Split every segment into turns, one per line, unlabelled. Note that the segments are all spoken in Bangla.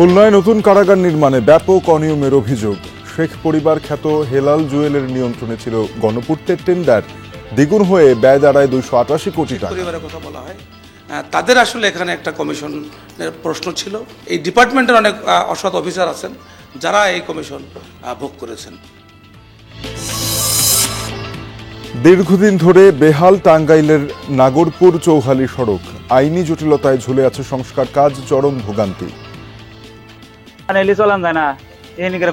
খুলনায় নতুন কারাগার নির্মাণে ব্যাপক অনিয়মের অভিযোগ। শেখ পরিবার খ্যাত হেলাল জুয়েলের নিয়ন্ত্রণে ছিল গণপূর্তের টেন্ডার, দ্বিগুণ হয়ে ব্যয় দাঁড়ায় 288 কোটি টাকা।
পরিবারের কথা বলা হয়, তাদের আসলে এখানে একটা কমিশনের প্রশ্ন ছিল। এই ডিপার্টমেন্টের অনেক অসৎ অফিসার আছেন যারা এই কমিশন ভোগ করেছেন।
দীর্ঘদিন ধরে বেহাল টাঙ্গাইলের নাগরপুর চৌহালি সড়ক, আইনি জটিলতায় ঝুলে আছে সংস্কার কাজ, চরম ভোগান্তি।
চলান যায় না,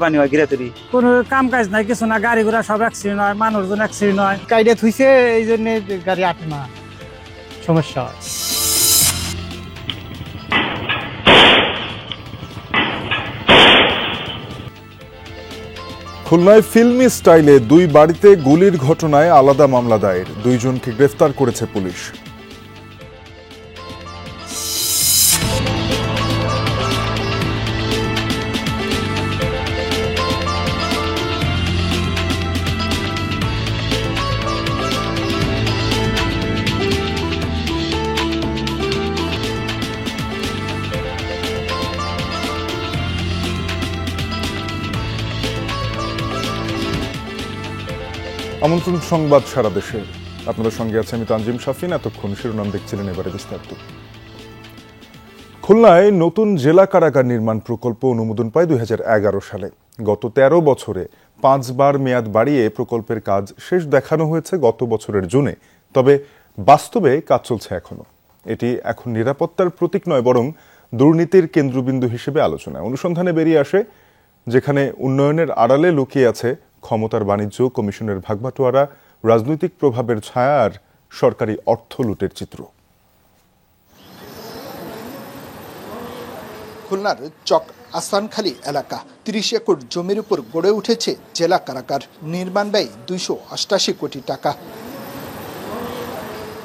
পানি হয় ঘিরে তৈরি কোনো কাম কাজ নাই, কিছু না, গাড়ি ঘোড়া সব অ্যাক্সিডেন্ট হয়, মানুষজন অ্যাক্সিডেন্ট হয়, গাড়িটা থুইছে এই জন্য গাড়ি আটে না, সমস্যা হয়।
খুলনায় ফিল্মি স্টাইলে দুই বাড়িতে গুলির ঘটনায় আলাদা মামলা দায়ের, দুইজনকে গ্রেফতার করেছে পুলিশ। আমন্ত্রণ সংবাদ সারা দেশে, আপনাদের সঙ্গে আছে আমি তানজিম শাফিন। এতক্ষণ শিরোনাম দেখছিলেন, এবারে বিস্তারিত। খুলনায় নতুন জেলা কারাগার নির্মাণ প্রকল্প অনুমোদন পায় 2011 সালে। গত 13 বছরে 5 বার মেয়াদ বাড়িয়ে প্রকল্পের কাজ শেষ দেখানো হয়েছে গত বছরের জুনে। তবে বাস্তবে কাজ চলছে এখনো। এটি এখন নিরাপত্তার প্রতীক নয়, বরং দুর্নীতির কেন্দ্রবিন্দু হিসেবে আলোচনা। অনুসন্ধানে বেরিয়ে আসে যেখানে উন্নয়নের আড়ালে লুকিয়ে আছে ক্ষমতার বাণিজ্য, কমিশনের ভাগবাটোয়ারা, রাজনৈতিক প্রভাবের ছায়া আর সরকারি অর্থ লুটের চিত্র।
খুলনার চক আসানখালী এলাকা 30 একর জমির উপর গড়ে উঠেছে জেলা কারাগার। নির্মাণ ব্যয় 288 কোটি টাকা।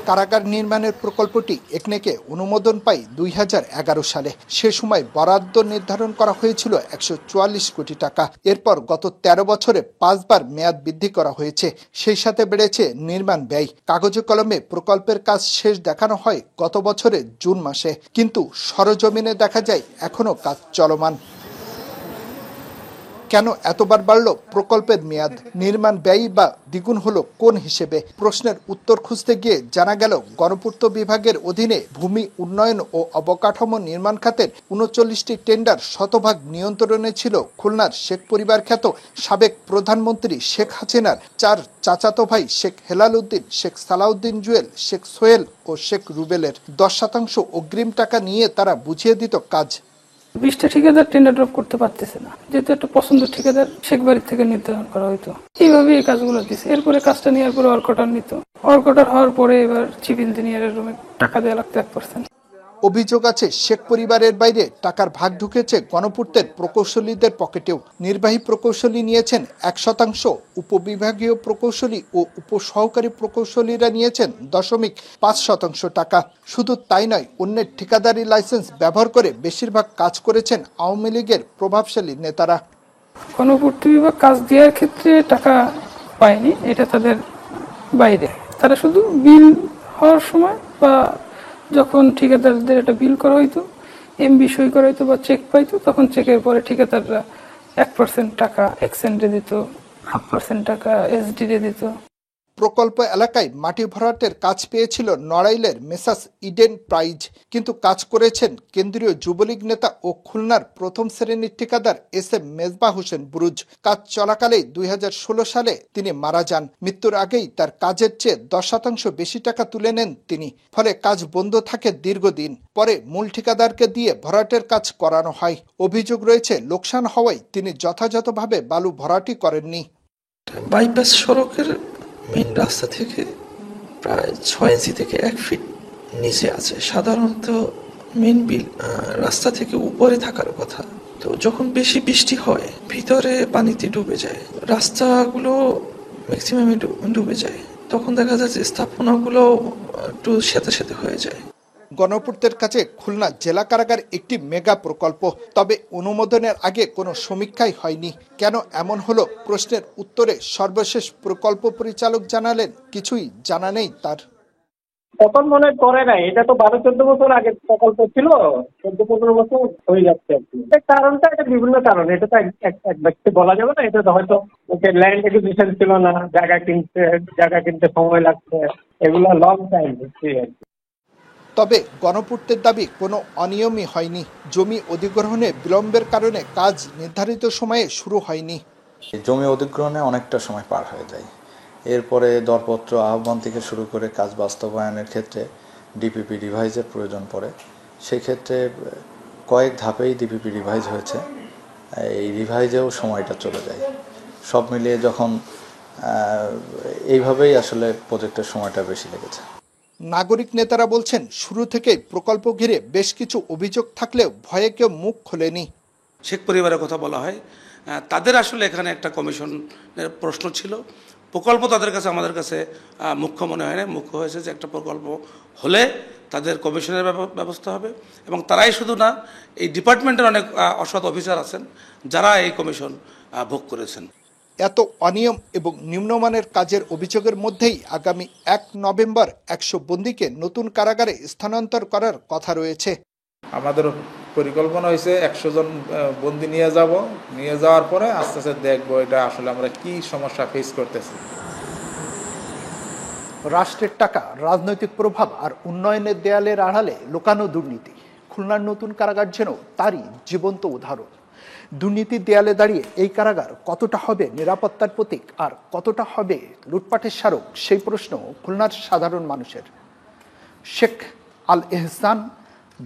কারাগার নির্মাণের প্রকল্পটি একনেকে অনুমোদন পায় 2011 সালে। সে সময় বরাদ্দ নির্ধারণ করা হয়েছিল 144 কোটি টাকা। এরপর গত 13 বছরে 5 বার মেয়াদ বৃদ্ধি করা হয়েছে। সেই সাথে বেড়েছে নির্মাণ ব্যয়। কাগজে কলমে প্রকল্পের কাজ শেষ দেখানো হয় গত বছরের জুন মাসে, কিন্তু সরজমিনে দেখা যায় এখনো কাজ চলমান। কেন এতবার বাড়ল প্রকল্পের মেয়াদ? নির্মাণ ব্যয় বা দ্বিগুণ হলো কোন হিসেবে? প্রশ্নের উত্তর খুঁজতে গিয়ে জানা গেল গণপূর্ত বিভাগের অধীনে ভূমি উন্নয়ন ও অবকাঠামো নির্মাণ খাতের 39টি টেন্ডার শতভাগ নিয়ন্ত্রণে ছিল খুলনার শেখ পরিবার খ্যাত সাবেক প্রধানমন্ত্রী শেখ হাসিনার 4 চাচাতো ভাই শেখ হেলাল উদ্দিন, শেখ সালাউদ্দিন জুয়েল, শেখ সোহেল ও শেখ রুবেলের। 10% অগ্রিম টাকা নিয়ে তারা বুঝিয়ে দিত কাজ।
20টা ঠিকাদার টেন্ডার ড্রপ করতে পারতেছে না, যেহেতু একটা পছন্দের ঠিকাদার শেখ বাড়ির থেকে নির্ধারণ করা হইতো। এইভাবে এই কাজগুলো দিচ্ছে। এরপরে কাজটা নেওয়ার পরে অর্কটার নিত। অর্কটার হওয়ার পরে এবার চিফ ইঞ্জিনিয়ারের রুমে টাকা দেওয়া লাগতো 1%।
অভিযোগ আছে শেখ পরিবারের বাইরে টাকার ভাগ ঢুকেছে গণপূর্তের প্রকৌশলীদের পকেটেও। নির্বাহী প্রকৌশলী নিয়েছেন 1%, উপবিভাগীয় প্রকৌশলী ও উপসহকারী প্রকৌশলীরা নিয়েছেন 0.5% টাকা। শুধু তাই নয়, অন্যের ঠিকাদারি লাইসেন্স ব্যবহার করে বেশিরভাগ কাজ করেছেন আওয়ামী লীগের প্রভাবশালী নেতারা।
গণপূর্ত বিভাগ কাজ দেওয়ার ক্ষেত্রে টাকা পায়নি, এটা তাদের বাইরে। তারা শুধু বিল হওয়ার সময় বা যখন ঠিকাদারদের একটা বিল করা হইতো, এমবি সই করা হইতো বা চেক পাইতো, তখন চেকের পরে ঠিকাদাররা 1% টাকা এক্সেন্টে দিত, 0.5% টাকা এসডি দিত।
প্রকল্প এলাকায় মাটি ভরাটের কাজ পেয়েছিল নড়াইলের মেসাস ইডেন প্রাইজ, কিন্তু কাজ করেছেন কেন্দ্রীয় যুবলীগ নেতা ও খুলনার প্রথম শ্রেণীর ঠিকাদার SM মেজবাহ হোসেন বুরুজ। কাজ চলাকালেই 2016 সালে তিনি মারা যান। মৃত্যুর আগেই তার কাজের চেয়ে 10% বেশি টাকা তুলে নেন তিনি। ফলে কাজ বন্ধ থাকে দীর্ঘদিন। পরে মূল ঠিকাদারকে দিয়ে ভরাটের কাজ করানো হয়। অভিযোগ রয়েছে লোকসান হওয়ায় তিনি যথাযথভাবে বালু ভরাটি করেননি।
বাইপাস সড়কের মেইন রাস্তা থেকে প্রায় 6 ইঞ্চি থেকে 1 ফিট নিচে আছে। সাধারণত মেইন বিল রাস্তা থেকে উপরে থাকার কথা। তো যখন বেশি বৃষ্টি হয় ভিতরে পানিতে ডুবে যায়, রাস্তাগুলো ম্যাক্সিমামে ডুবে যায়। তখন দেখা যায় যে স্থাপনাগুলো একটু সেতে হয়ে যায়।
গণপূর্তের কাছে খুলনা জেলা কারাগার একটি মেগা প্রকল্প, তবে অনুমোদনের আগে কোনো সমীক্ষাই হয়নি। কেন এমন হলো প্রশ্নের উত্তরে সর্বশেষ প্রকল্প পরিচালক জানালেন, কিছুই জানা নেই তার।
তখন মনে হয় করে নাই, এটা তো 12-14 বছর আগে প্রকল্প ছিল, 14-15 বছর হয়ে যাচ্ছে আর কি। এর কারণটা এটা বিভিন্ন কারণ, এটা তো এক ব্যক্তি বলা যাবে না। এটা তো হয়তো ওকে ল্যান্ড একুইজিশন ছিল না, জায়গা কিনতে সময় লাগছে, এগুলো লং টাইম হচ্ছে আর কি।
তবে গণপূর্তের দাবি কোনো অনিয়মই হয়নি। জমি অধিগ্রহণে বিলম্বের কারণে কাজ নির্ধারিত সময়ে শুরু হয়নি।
জমি অধিগ্রহণে অনেকটা সময় পার হয়ে যায়। এরপরে দরপত্র আহ্বান থেকে শুরু করে কাজ বাস্তবায়নের ক্ষেত্রে ডিপিপি রিভাইজের প্রয়োজন পড়ে। সেই ক্ষেত্রে কয়েক ধাপেই ডিপিপি রিভাইজ হয়েছে, এই রিভাইজেও সময়টা চলে যায়। সব মিলিয়ে যখন এইভাবেই আসলে প্রজেক্টের সময়টা বেশি লেগেছে।
নাগরিক নেতারা বলছেন, শুরু থেকেই প্রকল্প ঘিরে বেশ কিছু অভিযোগ থাকলেও ভয়ে কেউ মুখ খোলেনি।
শেখ পরিবারের কথা বলা হয়, তাদের আসলে এখানে একটা কমিশনের প্রশ্ন ছিল। প্রকল্প তাদের কাছে, আমাদের কাছে মুখ্য মনে হয় না। মুখ্য হয়েছে যে একটা প্রকল্প হলে তাদের কমিশনের ব্যবস্থা হবে, এবং তারাই শুধু না, এই ডিপার্টমেন্টের অনেক অসৎ অফিসার আছেন যারা এই কমিশন ভোগ করেছেন।
এত অনিয়ম এবং নিম্নমানের কাজের অভিযোগের মধ্যেই আগামী 1 নভেম্বর 100 বন্দীকে নতুন কারাগারে স্থানান্তর করার কথা রয়েছে।
আমাদের পরিকল্পনা হয়েছে 100 জন বন্দী নিয়ে যাওয়ার পরে আস্তে আস্তে দেখবো এটা আসলে আমরা কি সমস্যা ফেস করতেছি।
রাষ্ট্রের টাকা, রাজনৈতিক প্রভাব আর উন্নয়নের দেয়ালের আড়ালে লুকানো দুর্নীতি। খুলনার নতুন কারাগার যেন তারই জীবন্ত উদাহরণ। দুর্নীতির দেয়ালে দাঁড়িয়ে এই কারাগার কতটা হবে নিরাপত্তার প্রতীক আর কতটা হবে লুটপাটের স্মারক, সেই প্রশ্ন খুলনার সাধারণ মানুষের। শেখ আল এহসান,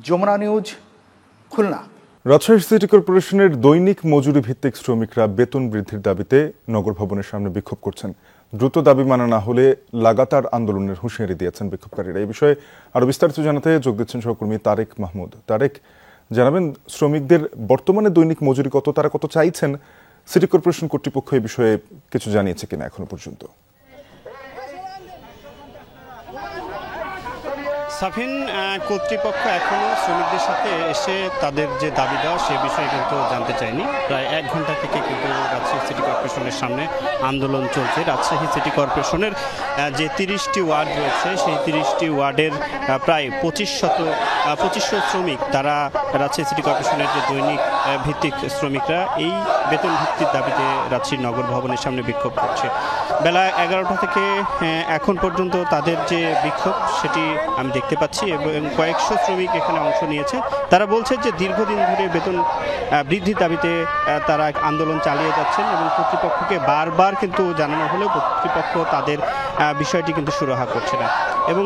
যমুনা নিউজ, খুলনা।
রাজশাহী সিটি কর্পোরেশনের দৈনিক মজুরি ভিত্তিক শ্রমিকরা বেতন বৃদ্ধির দাবিতে নগর ভবনের সামনে বিক্ষোভ করছেন। দ্রুত দাবি মানা না হলে লাগাতার আন্দোলনের হুঁশিয়ারি দিয়েছেন বিক্ষোভকারীরা। এই বিষয়ে আরো বিস্তারিত জানাতে যোগ দিচ্ছেন সহকর্মী তারেক মাহমুদ। তারেক, জানাবেন শ্রমিকদের বর্তমানে দৈনিক মজুরি কত, তারা কত চাইছেন, সিটি কর্পোরেশন কর্তৃপক্ষ এই বিষয়ে কিছু জানিয়েছে কিনা এখনো পর্যন্ত?
সাফিন, কর্তৃপক্ষ এখনও শ্রমিকদের সাথে এসে তাদের যে দাবি দেওয়া সে বিষয়ে কিন্তু জানতে চায়নি। প্রায় 1 ঘন্টা থেকে কিন্তু রাজশাহী সিটি কর্পোরেশনের সামনে আন্দোলন চলছে। রাজশাহী সিটি কর্পোরেশনের যে 30টি ওয়ার্ড রয়েছে, সেই 30টি ওয়ার্ডের প্রায় 2500 শ্রমিক, তারা রাজশাহী সিটি কর্পোরেশনের যে দৈনিক ভিত্তিক শ্রমিকরা এই বেতন ভিত্তির দাবিতে রাজশাহী নগর ভবনের সামনে বিক্ষোভ করছে। বেলা 11টা থেকে এখন পর্যন্ত তাদের যে বিক্ষোভ সেটি আমি দেখতে পাচ্ছি, এবং কয়েকশো শ্রমিক এখানে অংশ নিয়েছে। তারা বলছে যে দীর্ঘদিন ধরে বেতন বৃদ্ধির দাবিতে তারা আন্দোলন চালিয়ে যাচ্ছেন, এবং কর্তৃপক্ষকে বারবার কিন্তু জানানো হলেও কর্তৃপক্ষ তাদের বিষয়টি কিন্তু সুরাহা করছে না। এবং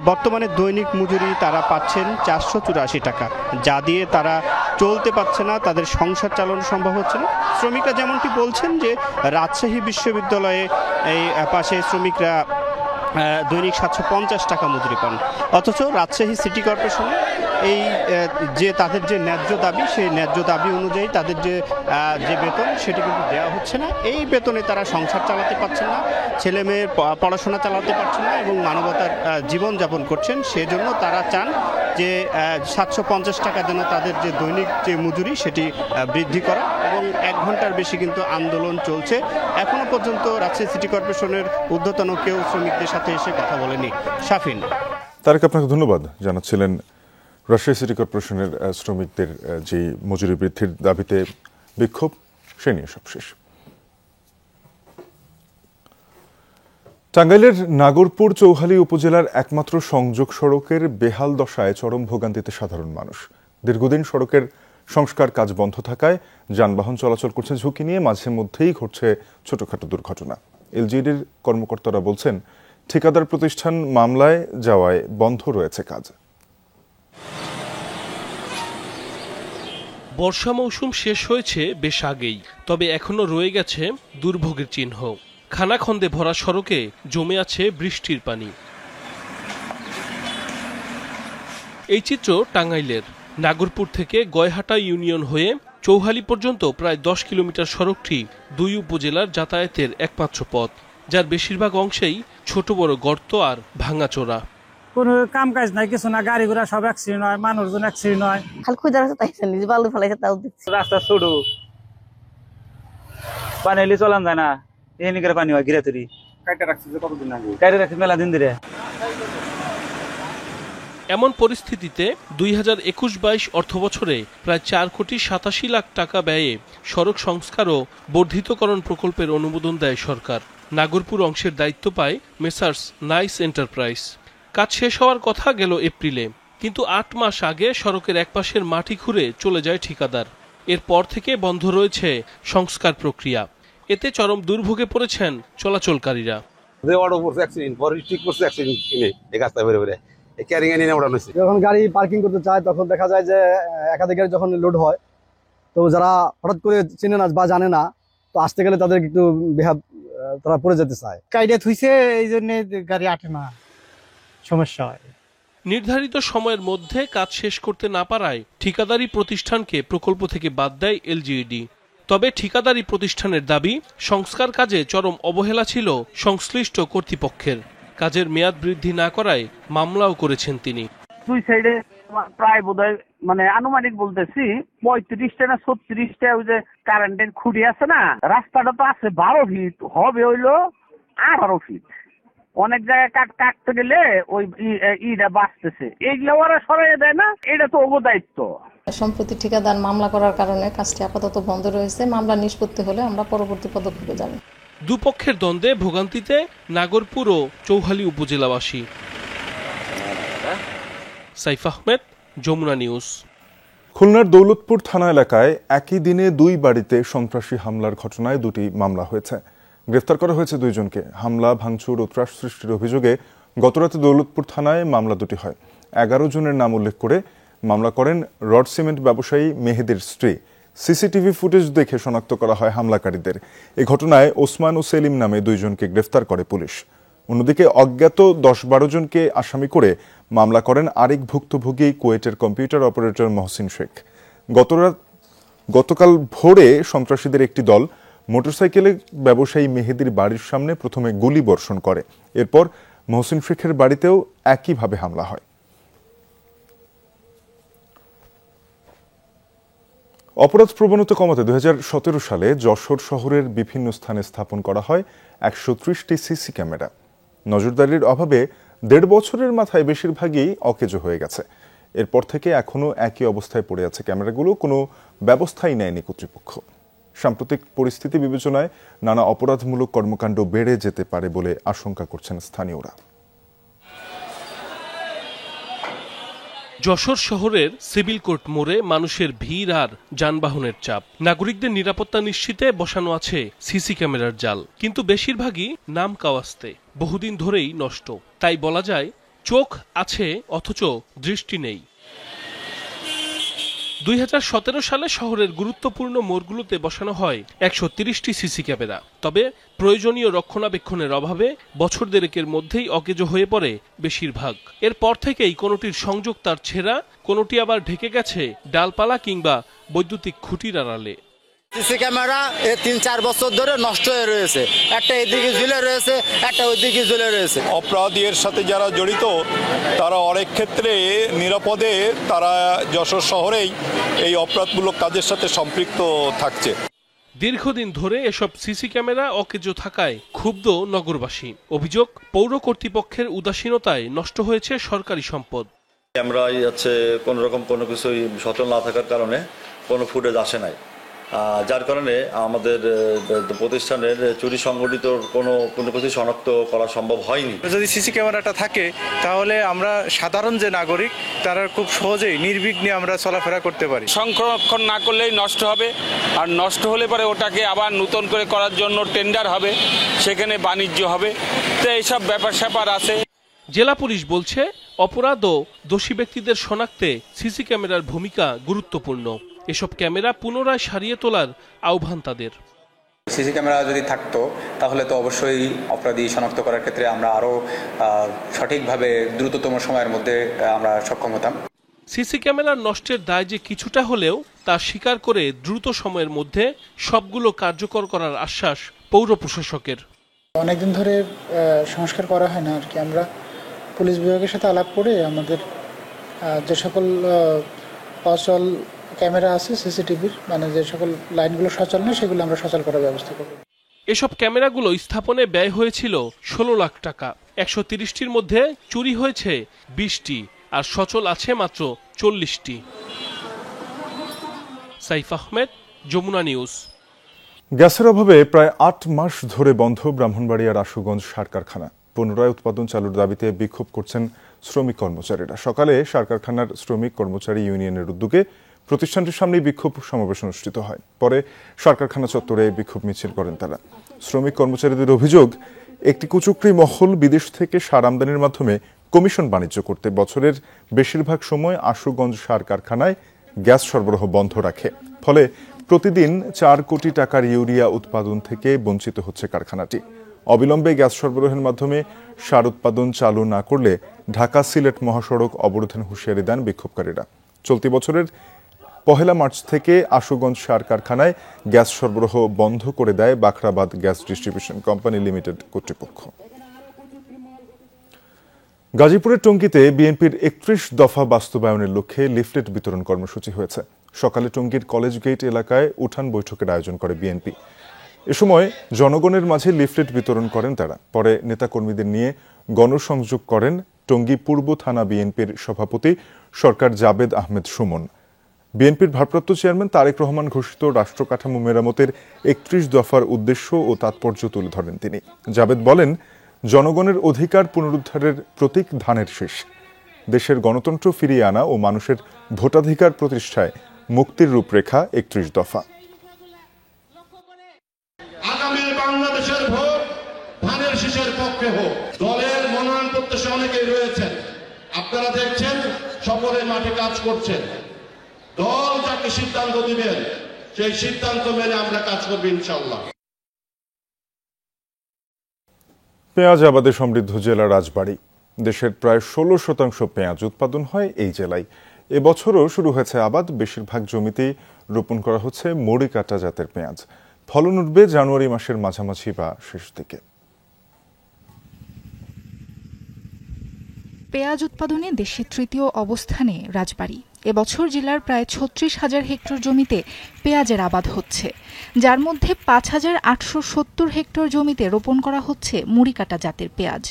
বর্তমানে দৈনিক মজুরি তারা পাচ্ছেন 484 টাকা, যা দিয়ে তারা চলতে পারছে না, তাদের সংসার চালানো সম্ভব হচ্ছে না। শ্রমিকরা যেমনটি বলছেন যে রাজশাহী বিশ্ববিদ্যালয়ে এই পাশে শ্রমিকরা দৈনিক 750 টাকা মজুরি পান, অথচ রাজশাহী সিটি কর্পোরেশনে এই যে তাদের যে ন্যায্য দাবি, সেই ন্যায্য দাবি অনুযায়ী তাদের যে বেতন সেটি কিন্তু দেওয়া হচ্ছে না। এই বেতনে তারা সংসার চালাতে পারছেন না, ছেলে মেয়ের পড়াশোনা চালাতে পারছেন না, এবং মানবতার জীবনযাপন করছেন। সেজন্য তারা চান যে 750 টাকা যেন তাদের যে দৈনিক যে মজুরি সেটি বৃদ্ধি করা, এবং 1 ঘন্টার বেশি কিন্তু আন্দোলন চলছে। এখনো পর্যন্ত রাজশাহী সিটি কর্পোরেশনের ঊর্ধ্বতন কেউ শ্রমিকদের সাথে এসে কথা বলেনি। শাফিন।
তারেক, আপনাকে ধন্যবাদ জানাচ্ছিলেন। রাজশাহী সিটি কর্পোরেশনের শ্রমিকদের যে মজুরি বৃদ্ধির দাবিতে বিক্ষোভ, সে নিয়ে সবশেষ। টাঙ্গাইলের নাগরপুর চৌহালি উপজেলার একমাত্র সংযোগ সড়কের বেহাল দশায় চরম ভোগান্তিতে সাধারণ মানুষ। দীর্ঘদিন সড়কের সংস্কার কাজ বন্ধ থাকায় যানবাহন চলাচল করছে ঝুঁকি নিয়ে, মাঝে মধ্যেই ঘটছে ছোটখাটো দুর্ঘটনা। এলজিইডির কর্মকর্তারা বলছেন, ঠিকাদার প্রতিষ্ঠান মামলায় যাওয়ায় বন্ধ রয়েছে কাজ।
বর্ষা মৌসুম শেষ হয়েছে বেশ আগেই, তবে এখনো রয়ে গেছে দুর্ভোগের চিহ্ন। খানাখন্দে ভরা সড়কে জমে আছে বৃষ্টির পানি। এই চিত্র টাঙ্গাইলের। নাগরপুর থেকে গয়হাটা ইউনিয়ন হয়ে চৌহালি পর্যন্ত প্রায় 10 কিলোমিটার সড়কটি 2 উপজেলার যাতায়াতের একমাত্র পথ, যার বেশিরভাগ অংশেই ছোট বড় গর্ত আর ভাঙাচোরা।
কোনো কাম কাজ নাই, কিছু না, গাড়ি ঘোড়া সব অ্যাক্সিডেন্ট হয়, মানুষজন অ্যাক্সিডেন্ট হয়।
খালি খুঁজে রাখছে, তাই নিজে বালু ফেলাইছে, তাও দেখছি।
রাস্তা ছোট, পানি এলে চলান যায় না, এই নিকের পানি হয় গিরে তৈরি। কাইটা রাখছি কতদিন আগে? কাইটা রাখছি মেলা দিন ধরে।
এমন পরিস্থিতিতে 2021-22 অর্থবছরে প্রায় 4,87 লাখ টাকা ব্যয়ে সড়ক সংস্কার ও বর্ধিতকরণ প্রকল্পের অনুমোদন দেয় সরকার। নাগরপুর অংশের দায়িত্ব পায় মেসার্স নাইস এন্টারপ্রাইজ। কাজ শেষ হওয়ার কথা গেল এপ্রিলে, কিন্তু 8 মাস আগে সড়কের একপাশের মাটি খুঁড়ে চলে যায় ঠিকাদার। এরপর থেকে বন্ধ রয়েছে সংস্কার প্রক্রিয়া। এতে চরম দুর্ভোগে পড়েছেন চলাচলকারীরা।
যখন গাড়ি পার্কিং করতে চায় তখন দেখা যায় যে একাধিক গাড়ি যখন লোড হয়, তো যারা হঠাৎ করে চেনে না বা জানে না, তো আসতে গেলে তাদের একটু তারা পড়ে যেতে চায়।
কাইডে থুইছে এই জন্য গাড়ি আটে না, সমস্যা হয়।
নির্ধারিত সময়ের মধ্যে কাজ শেষ করতে না পারায় ঠিকাদারি প্রতিষ্ঠানকে প্রকল্প থেকে বাদ দেয় এলজিইডি। তবে ঠিকাদারি প্রতিষ্ঠানের দাবি, সংস্কার কাজে চরম অবহেলা ছিল সংশ্লিষ্ট কর্তৃপক্ষের। কাজের মেয়াদ বৃদ্ধি না করায় মামলাও করেছেন তিনি।
দুই সাইডে প্রায় বোধহয় আনুমানিক বলতেছি 35টা না 36টা ওই যে কারেন্টের খুঁটি আছে না, রাস্তাটা তো আছে 12 ফিট, হবে হইলো 18 ফিট। অনেক জায়গায় কাটতে গেলে ওই ইটা বাঁচতেছে, এইগুলো ওরা সরাই দেয় না, এটা তো ওগো দায়িত্ব।
সম্প্রতি ঠিকাদার মামলা করার কারণে কাজটি আপাতত বন্ধ রয়েছে। মামলা নিষ্পত্তি হলে আমরা পরবর্তী পদক্ষেপে যাব।
দুপক্ষের দ্বন্দ্বে ভোগান্তিতে নাগরপুর ও চৌহালি উপজেলাবাসী। সাইফ আহমেদ, যমুনা নিউজ।
খুলনার দৌলতপুর থানা এলাকায় একই দিনে 2 বাড়িতে সন্ত্রাসী হামলার ঘটনায় 2টি মামলা হয়েছে। গ্রেফতার করা হয়েছে 2 জনকে। হামলা, ভাঙচুর ও ত্রাস সৃষ্টির অভিযোগে গতরাতে দৌলতপুর থানায় মামলা 2টি হয়। 11 জনের নাম উল্লেখ করে মামলা করেন রড সিমেন্ট ব্যবসায়ী মেহেদির স্ত্রী। সিসিটিভি ফুটেজ দেখে শনাক্ত করা হয় হামলাকারীদের। এ ঘটনায় ওসমান ও সেলিম নামে 2 জনকে গ্রেফতার করে পুলিশ। অন্যদিকে অজ্ঞাত 10-12 জনকে আসামি করে মামলা করেন আরেক ভুক্তভোগী কুয়েটের কম্পিউটার অপারেটর মহসিন শেখ। গতকাল ভোরে সন্ত্রাসীদের একটি দল মোটরসাইকেলে ব্যবসায়ী মেহেদির বাড়ির সামনে প্রথমে গুলি বর্ষণ করে। এরপর মহসিন শেখের বাড়িতেও একইভাবে হামলা হয়। অপরাধ প্রবণতা কমাতে 2017 সালে যশোর শহরের বিভিন্ন স্থানে স্থাপন করা হয় 130টি সিসি ক্যামেরা। নজরদারির অভাবে 1.5 বছরের মাথায় বেশিরভাগই অকেজো হয়ে গেছে। এরপর থেকে এখনও একই অবস্থায় পড়ে আছে ক্যামেরাগুলো, কোনো ব্যবস্থাই নেয়নি কর্তৃপক্ষ। সাম্প্রতিক পরিস্থিতি বিবেচনায় নানা অপরাধমূলক কর্মকাণ্ড বেড়ে যেতে পারে বলে আশঙ্কা করছেন স্থানীয়রা।
যশোর শহরের সিভিল কোর্ট মোড়ে মানুষের ভিড় আর যানবাহনের চাপ। নাগরিকদের নিরাপত্তা নিশ্চিতে বসানো আছে সিসি ক্যামেরার জাল, কিন্তু বেশিরভাগই নাম কাওয়াস্তে, বহুদিন ধরেই নষ্ট। তাই বলা যায় চোখ আছে অথচ দৃষ্টি নেই। 2017 সালে শহরের গুরুত্বপূর্ণ মোড়গুলোতে বসানো হয় 130টি সিসি ক্যামেরা। তবে প্রয়োজনীয় রক্ষণাবেক্ষণের অভাবে বছর দেড়েকের মধ্যেই অকেজো হয়ে পড়ে বেশিরভাগ। এরপর থেকেই কোনোটির সংযোগ তার ছেঁড়া, কোনোটি আবার ঢেকে গেছে ডালপালা কিংবা বৈদ্যুতিক খুঁটির আড়ালে।
সিসি ক্যামেরা 3-4 বছর ধরে নষ্ট হয়ে রয়েছে, একটা এদিকে ঝুলে রয়েছে, একটা ওইদিকে ঝুলে রয়েছে।
অপরাধীর সাথে যারা জড়িত তারা অনেক ক্ষেত্রে নিরাপদে তারা যশোর শহরেই এই অপরাধমূলক কাজের সাথে সম্পৃক্ত থাকছে।
দীর্ঘদিন ধরে এসব সিসি ক্যামেরা অকেজো থাকায় ক্ষুব্ধ নগরবাসী। অভিযোগ, পৌর কর্তৃপক্ষের উদাসীনতায় নষ্ট হয়েছে সরকারি সম্পদ।
ক্যামেরায় কোনো রকম কোনো কিছুই সচল না থাকার কারণে কোনো ফুটেজ আসে নাই, যার কারণে আমাদের প্রতিষ্ঠানের চুরি সংগঠিত কোনো কিছু শনাক্ত করা সম্ভব হয়নি।
যদি সিসি ক্যামেরাটা থাকে তাহলে আমরা সাধারণ যে নাগরিক তারা খুব সহজেই নির্বিঘ্নে আমরা চলাফেরা করতে পারি।
সংরক্ষণ না করলেই নষ্ট হবে, আর নষ্ট হলে পরে ওটাকে আবার নতুন করে করার জন্য টেন্ডার হবে, সেখানে বাণিজ্য হবে। তো এইসব ব্যাপার স্যাপার আছে।
জেলা পুলিশ বলছে অপরাধ ও দোষী ব্যক্তিদের শনাক্তে সিসি ক্যামেরার ভূমিকা গুরুত্বপূর্ণ। এসব ক্যামেরা পুনরায় সারিয়ে তোলার আহ্বান তাদের।
সিসি ক্যামেরা যদি থাকতো তাহলে তো অবশ্যই অপরাধী শনাক্ত করার ক্ষেত্রে আমরা আরও সঠিকভাবে দ্রুততম সময়ের মধ্যে আমরা সক্ষম হতাম।
সিসি ক্যামেরার নষ্টের দায় যে কিছুটা হলেও তা স্বীকার করে দ্রুত সময়ের মধ্যে সবগুলো কার্যকর করার আশ্বাস পৌর প্রশাসকের।
অনেকদিন ধরে সংস্কার করা হয় না আর কি। আমরা পুলিশ বিভাগের সাথে আলাপ করে আমাদের যে সকল অচল ক্যামেরা আছে সিসিটিভির, মানে যে সকল লাইনগুলো সচল নয় সেগুলো আমরা সচল করার ব্যবস্থা করব।
এসব ক্যামেরাগুলো স্থাপনে ব্যয় হয়েছিল 16 লাখ টাকা। 130টির মধ্যে চুরি হয়েছে 20টি, আর সচল আছে মাত্র 40টি। সাইফ আহমেদ, যমুনা নিউজ।
গ্যাসের অভাবে প্রায় 8 মাস ধরে বন্ধ ব্রাহ্মণবাড়িয়ার আশুগঞ্জ সার কারখানা। পুনরায় উৎপাদন চালুর দাবিতে বিক্ষোভ করছেন শ্রমিক কর্মচারীরা। সকালে সার কারখানার শ্রমিক কর্মচারী ইউনিয়নের উদ্যোগে প্রতিষ্ঠানটির সামনে বিক্ষোভ সমাবেশ অনুষ্ঠিত হয়। পরে সার কারখানা চত্বরে বিক্ষোভ মিছিল করেন তারা। শ্রমিক কর্মচারীদের অভিযোগ, একটি কুচক্রী মহল বিদেশ থেকে সার আমদানির মাধ্যমে কমিশন বাণিজ্য করতে বছরের বেশিরভাগ সময় আশুগঞ্জ সার কারখানায় গ্যাস সরবরাহ বন্ধ রাখে। ফলে প্রতিদিন 4 কোটি টাকার ইউরিয়া উৎপাদন থেকে বঞ্চিত হচ্ছে কারখানাটি। অবিলম্বে গ্যাস সরবরাহের মাধ্যমে সার উৎপাদন চালু না করলে ঢাকা সিলেট মহাসড়ক অবরোধের হুঁশিয়ারি দেন বিক্ষোভকারীরা। চলতি বছরের 1 মার্চ থেকে আশুগঞ্জ সার কারখানায় গ্যাস সরবরাহ বন্ধ করে দেয় Bakhrabad gas distribution company limited কর্তৃপক্ষ। গাজীপুরের টঙ্গীতে বিএনপির 31 দফা বাস্তবায়নের লক্ষ্যে লিফলেট বিতরণ কর্মসূচি হয়েছে। সকালে টঙ্গীর কলেজ গেট এলাকায় উঠান বৈঠকের আয়োজন করে বিএনপি। এ সময় জনগণের মাঝে লিফলেট বিতরণ করেন তারা। পরে নেতাকর্মীদের নিয়ে গণসংযোগ করেন টঙ্গী পূর্ব থানা বিএনপির সভাপতি সরকার জাবেদ আহমেদ সুমন। বিএনপির ভারপ্রাপ্ত চেয়ারম্যান তারেক রহমান ঘোষিত রাষ্ট্র কাঠামো মেরামতের 31 দফার উদ্দেশ্য ও তাৎপর্য তুলে ধরেন তিনি। জাবেদ বলেন, জনগণের অধিকার পুনরুদ্ধারের প্রতীক ধানের শীষ। দেশের গণতন্ত্র ফিরিয়ে আনা ও মানুষের ভোটাধিকার প্রতিষ্ঠায় মুক্তির রূপরেখা 31 দফা।
আগামী বাংলাদেশের ভোট ধানের শীষের পক্ষে হোক। দলের মনোনয়ন প্রত্যাশী অনেকেই রয়েছেন, আপনারা দেখছেন সকলে মাঠে কাজ করছেন। দল যাকে সিদ্ধান্ত দিবেন সেই সিদ্ধান্ত মেনে আমরা কাজ করব ইনশাআল্লাহ।
পেঁয়াজ আবাদে সমৃদ্ধ জেলা রাজবাড়ী। দেশের প্রায় 16% পেঁয়াজ উৎপাদন হয় এই জেলায়। এবছরও শুরু হয়েছে আবাদ। বেশিরভাগ জমিতেই রোপণ করা হচ্ছে মরিকাটা জাতের পেঁয়াজ। ফলন উঠবে জানুয়ারি মাসের মাঝামাঝি বা শেষ দিকে।
পেঁয়াজ উৎপাদনে দেশের 3য় অবস্থানে রাজবাড়ী। এবছর জেলার প্রায় 36,000 হেক্টর জমিতে পেঁয়াজের আবাদ হচ্ছে, যার মধ্যে 5,870 হেক্টর জমিতে রোপণ করা হচ্ছে মুড়িকাটা জাতের পেঁয়াজ।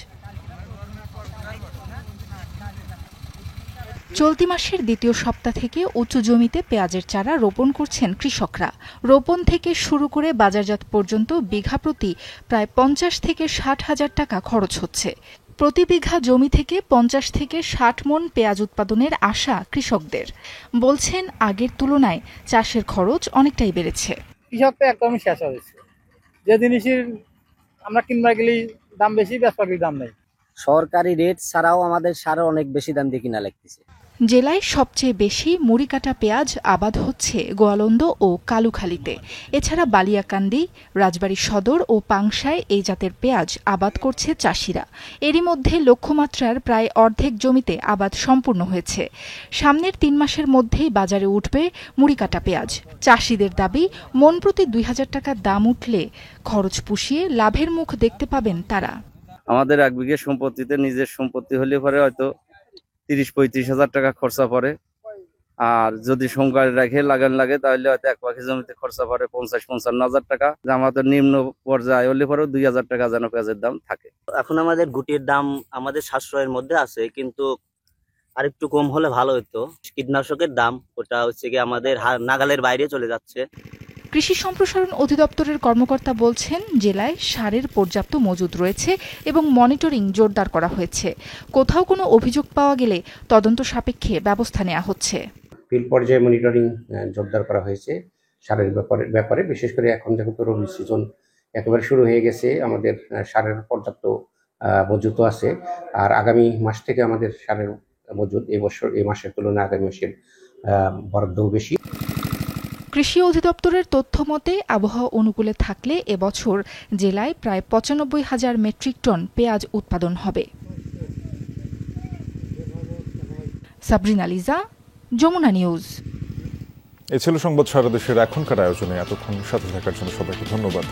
চলতি মাসের 2য় সপ্তাহ থেকে উঁচু জমিতে পেঁয়াজের চারা রোপণ করছেন কৃষকরা। রোপণ থেকে শুরু করে বাজারজাত পর্যন্ত বিঘা প্রতি প্রায় 50 থেকে 60 হাজার টাকা খরচ হচ্ছে। প্রতি বিঘা জমি থেকে 50 থেকে 60 মণ পেঁয়াজ উৎপাদনের আশা কৃষকদের। বলছেন, আগের তুলনায় চাষের খরচ অনেকটাই বেড়েছে।
কৃষক তো একদমই শেষ হয়েছে। যে জিনিসের আমরা কিনবার গেলেই দাম বেশি, বেচবার গেলে দাম নেই।
সরকারি রেট ছাড়াও আমাদের সারে অনেক বেশি দাম দিয়ে কিনা লাগতেছে।
জেলায় সবচেয়ে বেশি মুড়িকাটা পেঁয়াজ আবাদ হচ্ছে গোয়ালন্দ ও কালুখালীতে। এছাড়া বালিয়াকান্দি, রাজবাড়ী সদর ও পাংশায় এই জাতের পেঁয়াজ আবাদ করছে চাষিরা। এরই মধ্যে লক্ষ্যমাত্রার প্রায় অর্ধেক জমিতে আবাদ সম্পূর্ণ হয়েছে। সামনের 3 মাসের মধ্যেই বাজারে উঠবে মুড়িকাটা পেঁয়াজ। চাষিদের দাবি, মন প্রতি 2,000 টাকা দাম উঠলে খরচ পুষিয়ে লাভের মুখ দেখতে পাবেন তারা।
আমাদের 1 বিঘা সম্পত্তিতে নিজের সম্পত্তি হলে পরে হয়তো 30-35 হাজার টাকা খরচা পড়ে। আর যদি সংখ্যা রেখে লাগান লাগে তাহলে হয়তো 1 পাখি জমিতে খরচা পড়ে 50-55 হাজার টাকা। আমাদের নিম্ন পর্যায়ে হলে পরেও 2,000 টাকা যেন পেঁয়াজের দাম থাকে।
এখন আমাদের গুটির দাম আমাদের সাশ্রয়ের মধ্যে আছে, কিন্তু আরেকটু কম হলে ভালো হতো। কীটনাশকের দাম ওটা হচ্ছে কি আমাদের নাগালের বাইরে চলে যাচ্ছে।
কৃষি সম্প্রসারণ অধিদপ্তরের কর্মকর্তা বলছেন, জেলায় সারের পর্যাপ্ত মজুদ রয়েছে এবং মনিটরিং জোরদার করা হয়েছে। কোথাও কোনো অভিযোগ পাওয়া গেলে তদন্ত সাপেক্ষে ব্যবস্থা নেওয়া হচ্ছে।
ফিল্ড পর্যায়ে মনিটরিং জোরদার করা হয়েছে সারের ব্যাপারে। বিশেষ করে এখন যেহেতু রবি সিজন একেবারে শুরু হয়ে গেছে, আমাদের সারের পর্যাপ্ত মজুত আছে। আর আগামী মাস থেকে আমাদের সারের মজুদ এই মাসের তুলনায় আগামী মাসের বরাদ্দও বেশি।
কৃষি অধিদপ্তরের তথ্য মতে আবহাওয়া অনুকূলে থাকলে এবছর জেলায় প্রায় 95,000 মেট্রিক টন পেঁয়াজ উৎপাদন হবে। সাবরিনা লিজা, যমুনা নিউজ।
এ ছিল সংবাদ সারা দেশের এখনকার আয়োজনে। এতক্ষণ সাথে থাকার জন্য সবাইকে ধন্যবাদ।